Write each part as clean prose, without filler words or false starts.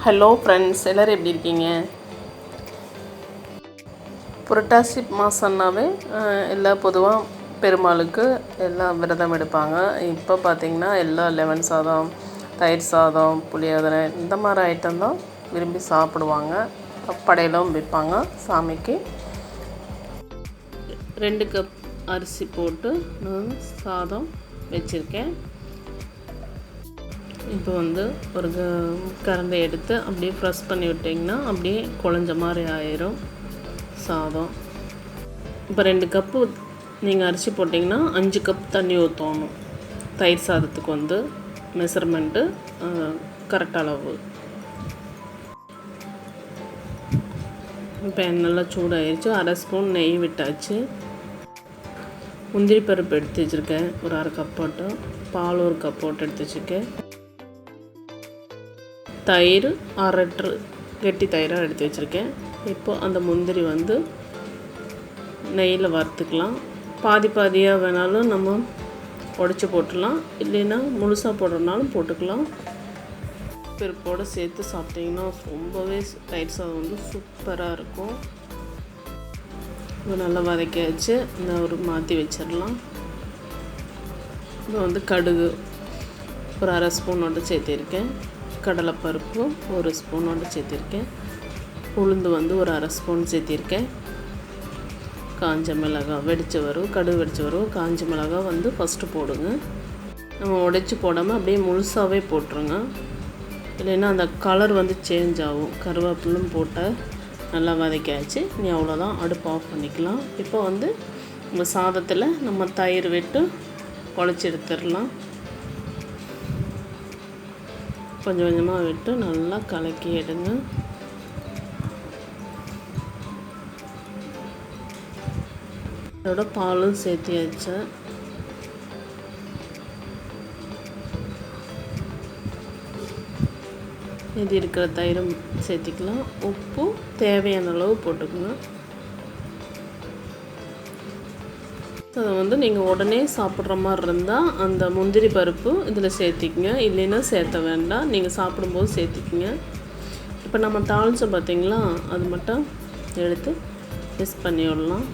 Hello friends, எல்லோரும் எப்படி இருக்கீங்க? புரட்டாசி மாதம்னாவே எல்லாம் பொதுவாக பெருமாளுக்கு எல்லாம் விரதம் எடுப்பாங்க. இப்போ பார்த்திங்கன்னா எல்லாம் லெமன் சாதம், தயிர் சாதம், புளியோதரை இந்த மாதிரி ஐட்டம் தான் விரும்பி சாப்பிடுவாங்க. படையலும் வைப்பாங்க சாமிக்கு. 2 கப் அரிசி போட்டு நான் சாதம் வச்சுருக்கேன். இப்போ ஒரு கரண்டை எடுத்து அப்படியே ப்ரெஸ் பண்ணி விட்டிங்கன்னா அப்படியே குழஞ்ச மாதிரி ஆயிரும் சாதம். இப்போ 2 கப்பு நீங்கள் அரிசி போட்டிங்கன்னா 5 கப் தண்ணி ஊற்றணும். தயிர் சாதத்துக்கு மெஷர்மெண்ட்டு கரெக்ட் அளவு. இப்போ நல்லா சூடாகிடுச்சு. 1/2 ஸ்பூன் நெய் விட்டாச்சு. முந்திரி பருப்பு எடுத்து வச்சுருக்கேன், ஒரு 1/2 கப் போட்டு. பால் 1 கப் போட்டு எடுத்து வச்சுருக்கேன். தயிர் 1/2 லிட்டரு கெட்டி தயிராக எடுத்து வச்சுருக்கேன். இப்போ அந்த முந்திரி நெய்யில் வறுத்துக்கலாம். பாதியாக வேணாலும் நம்ம உடச்சி போட்டுடலாம், இல்லைன்னா முழுசாக போடுறதுனாலும் போட்டுக்கலாம். பருப்போடு சேர்த்து சாப்பிட்டிங்கன்னா ரொம்பவே தயிர் சாதம் சூப்பராக இருக்கும். இப்போ நல்லா வதக்கியாச்சு. இந்த மாற்றி வச்சிடலாம். இப்போ கடுகு ஒரு 1/2 ஸ்பூனோடு சேர்த்திருக்கேன். கடலை பருப்பு 1 ஸ்பூனோடு சேர்த்திருக்கேன். உளுந்து ஒரு 1/2 ஸ்பூன் சேர்த்திருக்கேன். காஞ்ச மிளகாய் கடுகு வெடிச்சு வரும். காஞ்ச மிளகாய் ஃபஸ்ட்டு போடுங்க. நம்ம உடைச்சி போடாமல் அப்படியே முழுசாகவே போட்டுருங்க, இல்லைன்னா அந்த கலர் சேஞ்ச் ஆகும். கருவேப்பிலும் போட்டால் நல்லா வதக்கியாச்சு. நீ அவ்வளோதான், அடுப்பு ஆஃப் பண்ணிக்கலாம். இப்போ நம்ம சாதத்தில் நம்ம தயிர் விட்டு குழச்சி எடுத்துடலாம். கொஞ்சம் கொஞ்சமாக விட்டு நல்லா கலக்கி எடுங்க. அதோட பாலும் சேர்த்தியாச்சு. இது இருக்கிற தயிரும் சேர்த்திக்கலாம். உப்பு தேவையான அளவு போட்டுக்கணும். அதை நீங்கள் உடனே சாப்பிட்ற மாதிரி இருந்தால் அந்த முந்திரி பருப்பு இதில் சேர்த்திக்கங்க, இல்லைன்னா சேர்த்த வேண்டாம், நீங்கள் சாப்பிடும்போது சேர்த்திக்கிங்க. இப்போ நம்ம தாளிச்சோம் பார்த்திங்களா, அது மட்டும் எடுத்து மிக்ஸ் பண்ணி விடலாம்.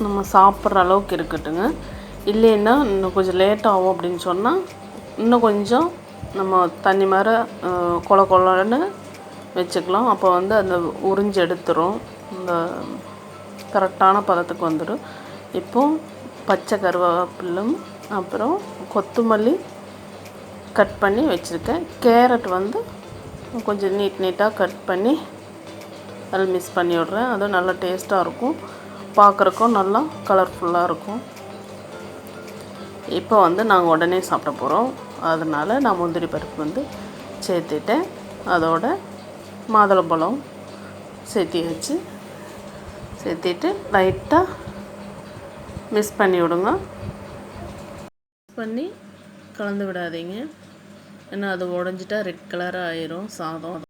நம்ம சாப்பிட்ற அளவுக்கு இருக்கட்டுங்க. இல்லைன்னா இன்னும் கொஞ்சம் லேட் ஆகும் அப்படின்னு சொன்னால் இன்னும் கொஞ்சம் நம்ம தண்ணி மாதிரி கொலன்னு வச்சுக்கலாம். அப்போ அந்த உறிஞ்சி எடுத்துரும், இந்த கரெக்டான பதத்துக்கு வந்துடும். இப்போது பச்சை கருவேப்பிலும் அப்புறம் கொத்தமல்லி கட் பண்ணி வச்சுருக்கேன். கேரட் கொஞ்சம் நீட்டாக கட் பண்ணி அதில் மிக்ஸ் பண்ணி விட்றேன். அதுவும் நல்லா டேஸ்ட்டாக இருக்கும், பார்க்குறக்கும் நல்லா கலர்ஃபுல்லாக இருக்கும். இப்போ நாங்கள் உடனே சாப்பிட போகிறோம், அதனால் நான் முந்திரி பருப்பு சேர்த்துட்டேன். அதோட மாதுளம்பழம் சேர்த்தியாச்சு. சேர்த்திட்டு லைட்டாக மிக்ஸ் பண்ணி விடுங்க. மிக்ஸ் பண்ணி கலந்து விடாதீங்க, ஏன்னா அது உடஞ்சிட்டா ரெட் கலராக ஆயிரும் சாதம்.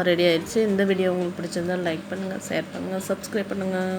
ரெடி ஆயிடுச்சு. இந்த வீடியோ உங்களுக்கு பிடிச்சிருந்தால் லைக் பண்ணுங்கள், ஷேர் பண்ணுங்கள், சப்ஸ்கிரைப் பண்ணுங்கள்.